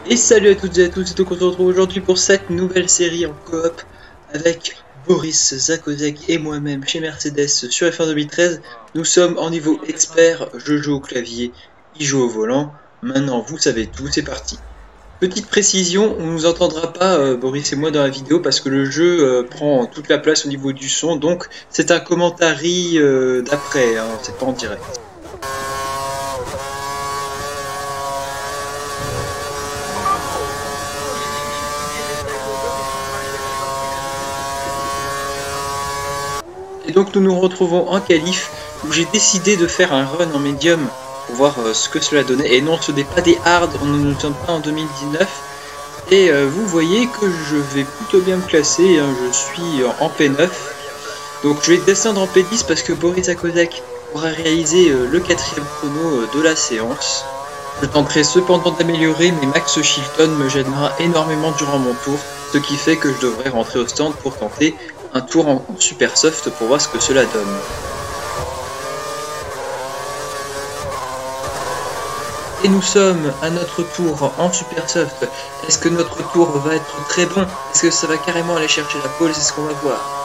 Et salut à toutes et à tous, c'est donc on se retrouve aujourd'hui pour cette nouvelle série en coop avec Boris Zakozek et moi-même chez Mercedes sur F1 2013. Nous sommes en niveau expert, je joue au clavier, il joue au volant. Maintenant vous savez tout, c'est parti. Petite précision, on ne nous entendra pas Boris et moi dans la vidéo parce que le jeu prend toute la place au niveau du son, donc c'est un commentary d'après, hein, c'est pas en direct. Et donc nous nous retrouvons en qualif où j'ai décidé de faire un run en médium pour voir ce que cela donnait. Et non, ce n'est pas des hard, on ne nous sommes pas en 2019. Et vous voyez que je vais plutôt bien me classer, hein, je suis en P9. Donc je vais descendre en P10 parce que Boris Zakozek pourra réaliser le 4e chrono de la séance. Je tenterai cependant d'améliorer, mais Max Chilton me gênera énormément durant mon tour, ce qui fait que je devrais rentrer au stand pour tenter un tour en super soft pour voir ce que cela donne. Et nous sommes à notre tour en super soft. Est-ce que notre tour va être très bon? Est-ce que ça va carrément aller chercher la pole? C'est ce qu'on va voir.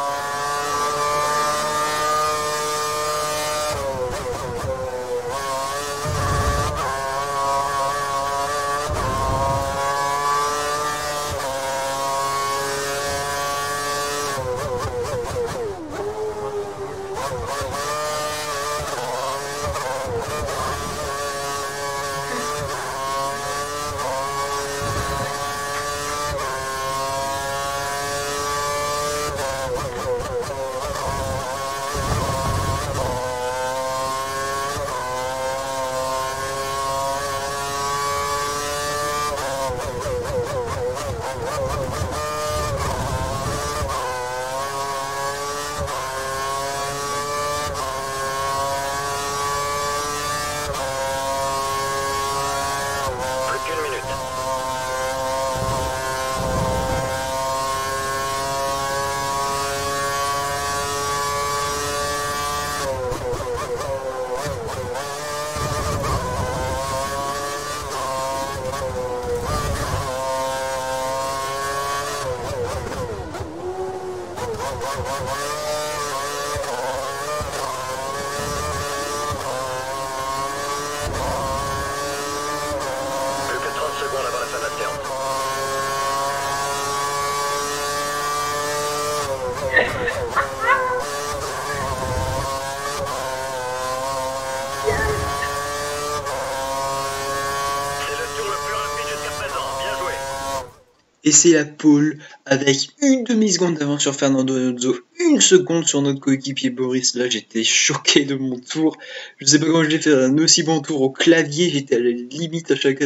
Et c'est la pole avec une demi-seconde d'avance sur Fernando Alonso, une seconde sur notre coéquipier Boris. Là, j'étais choqué de mon tour. Je sais pas comment je l'ai fait un aussi bon tour au clavier. J'étais à la limite à chaque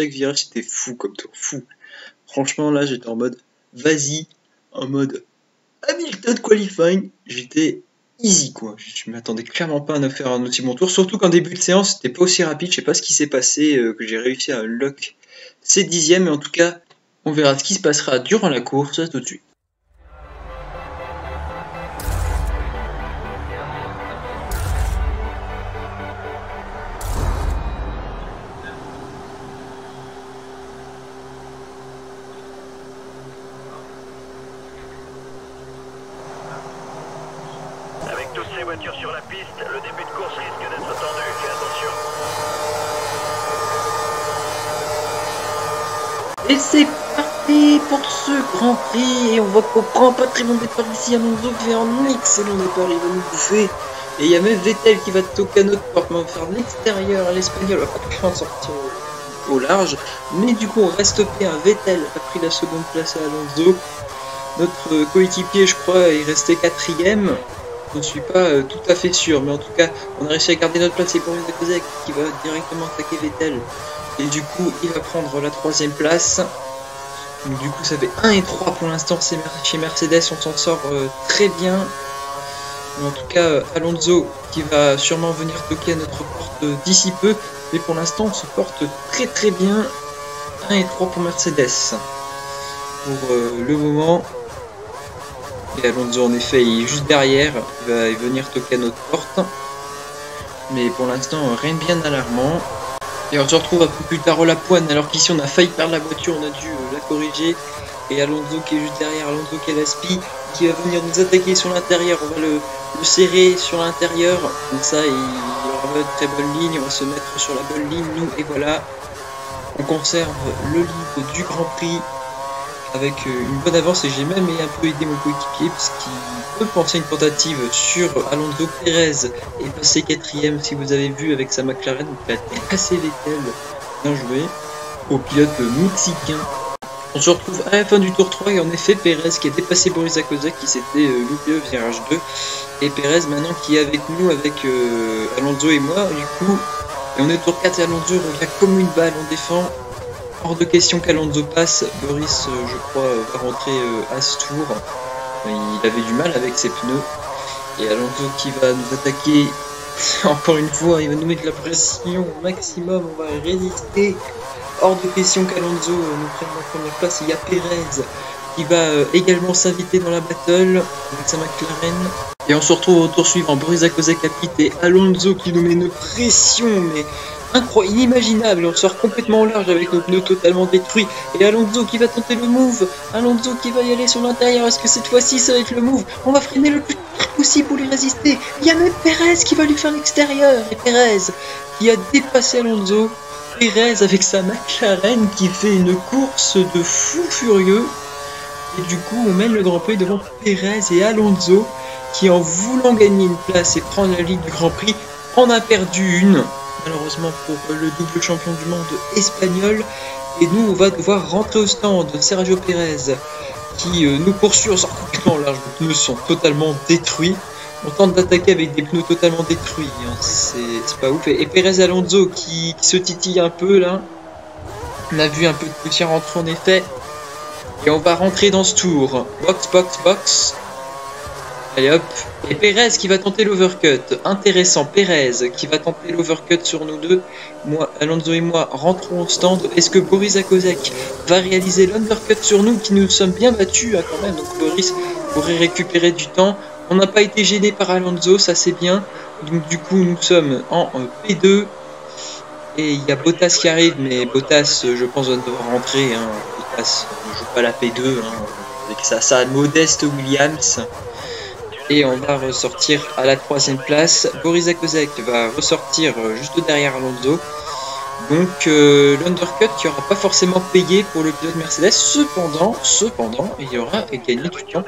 virage. C'était fou comme tour, fou. Franchement, là, j'étais en mode vas-y, en mode Hamilton qualifying. J'étais easy, quoi. Je m'attendais clairement pas à faire un aussi bon tour. Surtout qu'en début de séance, c'était pas aussi rapide. Je sais pas ce qui s'est passé, que j'ai réussi à lock ces dixièmes, mais en tout cas, on verra ce qui se passera durant la course, à tout de suite. Avec toutes ces voitures sur la piste, le début de course risque d'être tendu. Fais attention. Et c'est parti pour ce Grand Prix. Et on voit qu'on prend pas très bon départ ici. Alonso fait un excellent départ, il va nous bouffer. Et il y a même Vettel qui va toquer à notre porte, mais on va faire de l'extérieur. L'Espagnol va pas très bien sortir au large. Mais du coup, on reste bien. Vettel a pris la seconde place à Alonso. Notre coéquipier, je crois, est resté 4ème. Je ne suis pas tout à fait sûr, mais en tout cas, on a réussi à garder notre place. Et Boris Zakozek qui va directement attaquer Vettel. Et du coup, il va prendre la 3ème place. Donc, du coup, ça fait 1 et 3 pour l'instant chez Mercedes. On s'en sort très bien. Mais en tout cas, Alonso qui va sûrement venir toquer à notre porte d'ici peu. Mais pour l'instant, on se porte très très bien. 1 et 3 pour Mercedes. Pour le moment. Et Alonso, en effet, il est juste derrière. Il va venir toquer à notre porte. Mais pour l'instant, rien de bien alarmant. Et on se retrouve un peu plus tard au la pointe, alors qu'ici on a failli perdre la voiture, on a dû la corriger. Et Alonso qui est juste derrière, Alonso qui est la spi, qui va venir nous attaquer sur l'intérieur, on va le serrer sur l'intérieur, comme ça il aura une très bonne ligne, on va se mettre sur la bonne ligne, nous, et voilà, on conserve le lead du Grand Prix avec une bonne avance, et j'ai même un peu aidé mon coéquipier, puisqu'il peut penser une tentative sur Alonso. Pérez est passé 4ème, si vous avez vu, avec sa McLaren, donc il a dépassé Vettel, bien joué, au pilote mexicain. On se retrouve à la fin du tour 3 et en effet Pérez qui a dépassé Boris Zakoza qui s'était loupé au virage 2 et Pérez maintenant qui est avec nous avec Alonso et moi du coup, et on est au tour 4 et Alonso revient comme une balle, on défend, hors de question qu'Alonso passe. Boris je crois va rentrer à ce tour, il avait du mal avec ses pneus et Alonso qui va nous attaquer encore une fois, il va nous mettre la pression au maximum, on va résister. Hors de question qu'Alonso nous prenne la première place. Il y a Pérez qui va également s'inviter dans la battle avec sa McLaren. Et on se retrouve au tour suivant. Boris Zakoza capite et Alonso qui nous met une pression mais incroyable, inimaginable. On sort complètement au large avec nos pneus totalement détruits. Et Alonso qui va tenter le move. Alonso qui va y aller sur l'intérieur. Est-ce que cette fois-ci ça va être le move? On va freiner le plus possible pour lui résister. Il y a même Pérez qui va lui faire l'extérieur. Et Pérez qui a dépassé Alonso. Pérez avec sa McLaren qui fait une course de fou furieux et du coup on mène le Grand Prix devant Pérez et Alonso qui, en voulant gagner une place et prendre la Ligue du Grand Prix, en a perdu une malheureusement pour le double champion du monde espagnol. Et nous on va devoir rentrer au stand. Sergio Pérez qui nous poursuit, on sort complètement large, les pneus sont totalement détruits. On tente d'attaquer avec des pneus totalement détruits, hein. C'est pas ouf. Et Pérez Alonso qui se titille un peu là. On a vu un peu de poussière rentrer en effet. Et on va rentrer dans ce tour. Box, box, box. Allez hop. Et Pérez qui va tenter l'overcut. Intéressant, Pérez qui va tenter l'overcut sur nous deux. Moi, Alonso et moi rentrons au stand. Est-ce que Boris Zakoza va réaliser l'undercut sur nous qui nous sommes bien battus hein, quand même. Donc Boris pourrait récupérer du temps. On n'a pas été gêné par Alonso, ça c'est bien. Donc du coup nous sommes en P2. Et il y a Bottas qui arrive, mais Bottas je pense va devoir rentrer. Hein. Bottas ne joue pas la P2 hein, avec sa modeste Williams. Et on va ressortir à la 3ème place. Boris Zakoza va ressortir juste derrière Alonso. Donc l'undercut qui n'aura pas forcément payé pour le pilote Mercedes. Cependant, il y aura gagné du temps.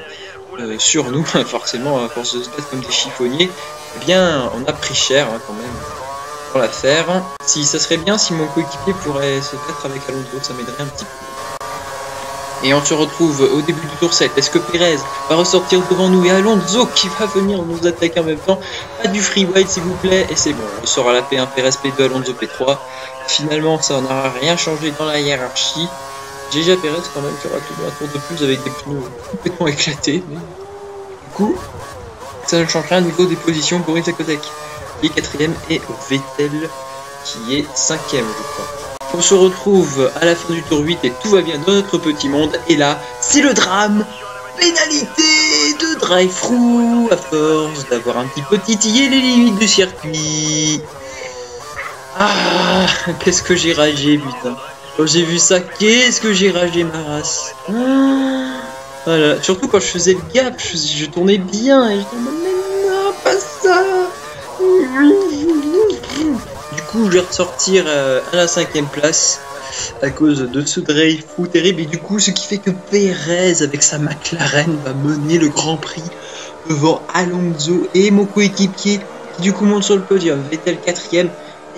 Sur nous, forcément, à force de se battre comme des chiffonniers, eh bien, on a pris cher hein, quand même pour l'affaire. Si ça serait bien si mon coéquipier pourrait se battre avec Alonso, ça m'aiderait un petit peu. Et on se retrouve au début du tour 7. Est-ce que Pérez va ressortir devant nous et Alonso qui va venir nous attaquer en même temps? Pas du free wide s'il vous plaît. Et c'est bon, on sort à la P1, Pérez P2, Alonso P3. Finalement, ça n'aura rien changé dans la hiérarchie. Déjà Pérez quand même qui aura tenu un tour de plus avec des pneus complètement éclatés. Mais... du coup, ça ne change rien au niveau des positions. Boris Zakoza qui est 4ème et Vettel qui est 5ème je crois. On se retrouve à la fin du tour 8 et tout va bien dans notre petit monde. Et là, c'est le drame. Pénalité de drive-through à force d'avoir un petit peu titillé les limites du circuit. Ah, qu'est-ce que j'ai ragé putain. Quand j'ai vu ça, qu'est-ce que j'ai ragé ma race. Voilà, surtout quand je faisais le gap, je tournais bien et je tournais mais non, pas ça. Du coup, je vais ressortir à la 5ème place à cause de ce drive-through terrible et du coup, ce qui fait que Pérez avec sa McLaren va mener le Grand Prix devant Alonso et mon coéquipier qui du coup monte sur le podium. Vettel 4ème.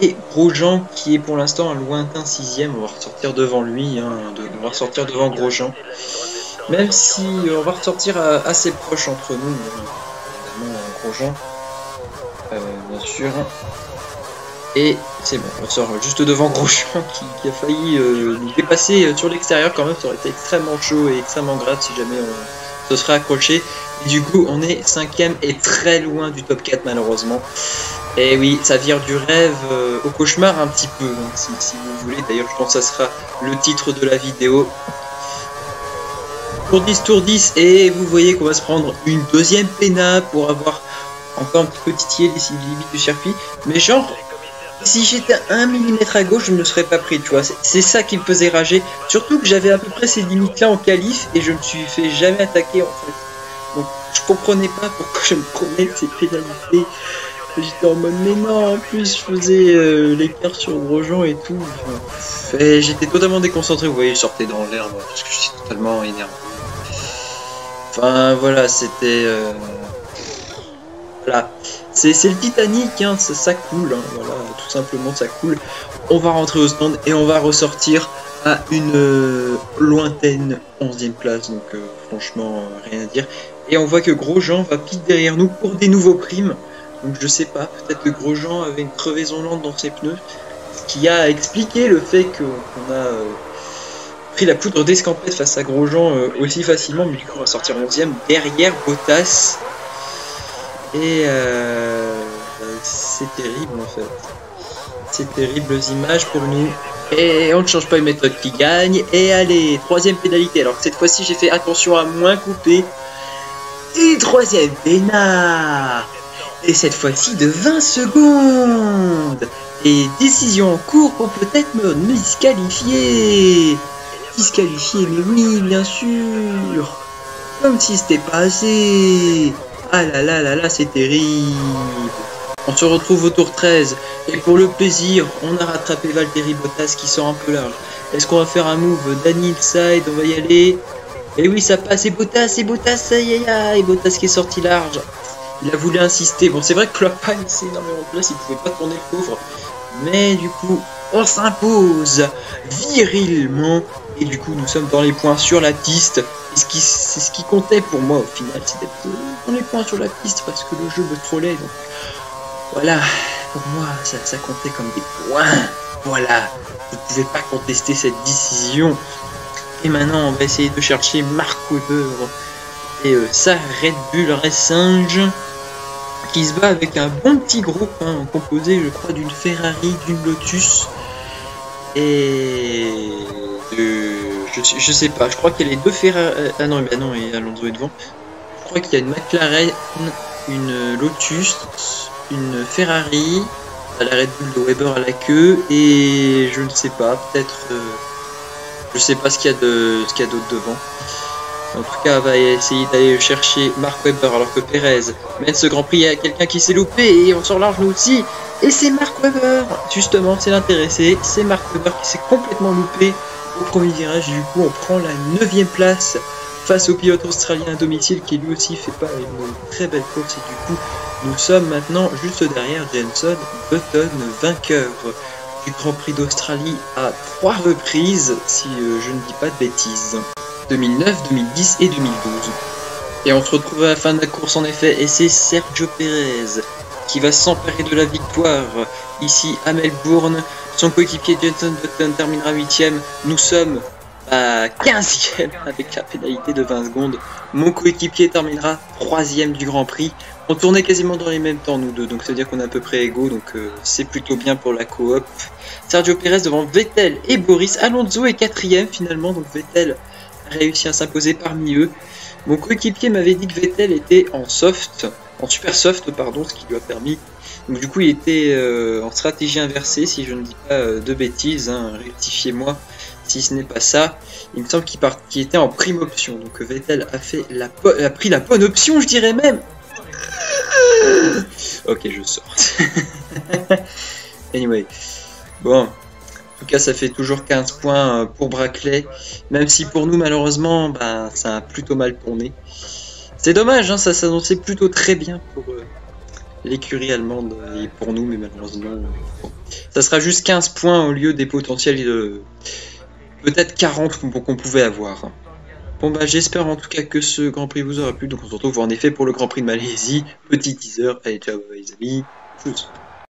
Et Grosjean qui est pour l'instant un lointain 6ème, on va ressortir devant lui, hein, on va ressortir devant Grosjean. Même si on va ressortir assez proche entre nous, évidemment Grosjean, bien sûr. Et c'est bon, on sort juste devant Grosjean qui a failli nous dépasser sur l'extérieur quand même, ça aurait été extrêmement chaud et extrêmement grave si jamais on se serait accroché. Et du coup on est 5ème et très loin du top 4 malheureusement. Et oui, ça vire du rêve au cauchemar un petit peu, hein, si vous voulez. D'ailleurs, je pense que ça sera le titre de la vidéo. Tour 10, et vous voyez qu'on va se prendre une deuxième péna pour avoir encore un petit peu titillé les limites du circuit. Mais genre, Si j'étais 1 millimètre à gauche, je ne me serais pas pris, tu vois. C'est ça qui me faisait rager. Surtout que j'avais à peu près ces limites-là en qualif et je me suis fait jamais attaquer en fait. Donc je comprenais pas pourquoi je me prenais de ces pénalités. J'étais en mode mais non, en plus je faisais l'écart sur Grosjean et tout. Enfin, j'étais totalement déconcentré, vous voyez, je sortais dans l'herbe parce que j'étais totalement énervé. Enfin voilà, c'était... Voilà, c'est le Titanic, hein, ça coule, hein, voilà, tout simplement ça coule. On va rentrer au stand et on va ressortir à une lointaine 11e place, donc franchement rien à dire. Et on voit que Grosjean va pile derrière nous pour des nouveaux primes. Donc je sais pas, peut-être que Grosjean avait une crevaison lente dans ses pneus, ce qui a expliqué le fait qu'on a pris la poudre d'escampette face à Grosjean aussi facilement, mais du coup on va sortir 11e derrière Bottas. Et c'est terrible en fait. C'est terribles images pour nous. Et on ne change pas une méthode qui gagne. Et allez, 3e pénalité. Alors cette fois-ci j'ai fait attention à moins couper. Et 3e pénal. Et cette fois-ci de 20 secondes. Et décision en cours pour peut-être me disqualifier. Disqualifier, mais oui, bien sûr. Comme si c'était pas assez. Ah là là là là, c'est terrible. On se retrouve au tour 13. Et pour le plaisir, on a rattrapé Valtteri Bottas qui sort un peu large. Est-ce qu'on va faire un move Daniel Side? On va y aller. Et oui, ça passe. Et Bottas, aïe aïe aïe. Bottas qui est sorti large. Il a voulu insister. Bon, c'est vrai que Klopp a laissé énormément de place. Il pouvait pas tourner le pauvre. Mais du coup, on s'impose virilement. Et du coup, nous sommes dans les points sur la piste. C'est ce qui comptait pour moi au final, c'est d'être dans les points sur la piste parce que le jeu me trollait. Donc voilà, pour moi, ça comptait comme des points. Voilà, vous ne pouvez pas contester cette décision. Et maintenant, on va essayer de chercher Mark Webber et sa Red Bull Racing qui se bat avec un bon petit groupe hein, composé, je crois, d'une Ferrari, d'une Lotus et je sais pas, je crois qu'il y a les deux Ferrari. Ah non, bah non, et Alonso est devant. Je crois qu'il y a une McLaren, une Lotus, une Ferrari, à la Red Bull de Weber à la queue, et je ne sais pas, peut-être. Je sais pas ce qu'il y a d'autre devant. En tout cas, on va essayer d'aller chercher Mark Webber alors que Perez mène ce Grand Prix. Il y a quelqu'un qui s'est loupé et on sort large nous aussi. Et c'est Mark Webber, justement, c'est l'intéressé. C'est Mark Webber qui s'est complètement loupé au premier virage. Du coup, on prend la 9e place face au pilote australien à domicile qui lui aussi fait pas une très belle course. Et du coup, nous sommes maintenant juste derrière Jenson Button, vainqueur du Grand Prix d'Australie à 3 reprises, si je ne dis pas de bêtises. 2009, 2010 et 2012. Et on se retrouve à la fin de la course en effet, et c'est Sergio Pérez qui va s'emparer de la victoire ici à Melbourne. Son coéquipier Jenson Button terminera 8ème. Nous sommes à 15ème avec la pénalité de 20 secondes. Mon coéquipier terminera 3ème du Grand Prix. On tournait quasiment dans les mêmes temps nous deux, donc ça veut dire qu'on est à peu près égaux, donc c'est plutôt bien pour la coop. Sergio Pérez devant Vettel et Boris. Alonso est 4ème finalement, donc Vettel a réussi à s'imposer parmi eux. Mon coéquipier m'avait dit que Vettel était en super soft, pardon, ce qui lui a permis. Donc du coup il était en stratégie inversée, si je ne dis pas de bêtises, hein, rectifiez-moi si ce n'est pas ça. Il me semble qu'il était en prime option, donc Vettel a pris la bonne option, je dirais même. Ok, je sors. Anyway, bon, en tout cas ça fait toujours 15 points pour Brackley, même si pour nous malheureusement ben, ça a plutôt mal tourné. C'est dommage, hein, ça s'annonçait plutôt très bien pour l'écurie allemande et pour nous, mais malheureusement bon. Ça sera juste 15 points au lieu des potentiels de peut-être 40 qu'on pouvait avoir. Bon bah j'espère en tout cas que ce Grand Prix vous aura plu, donc on se retrouve en effet pour le Grand Prix de Malaisie. Petit teaser, allez ciao les amis, tchuss.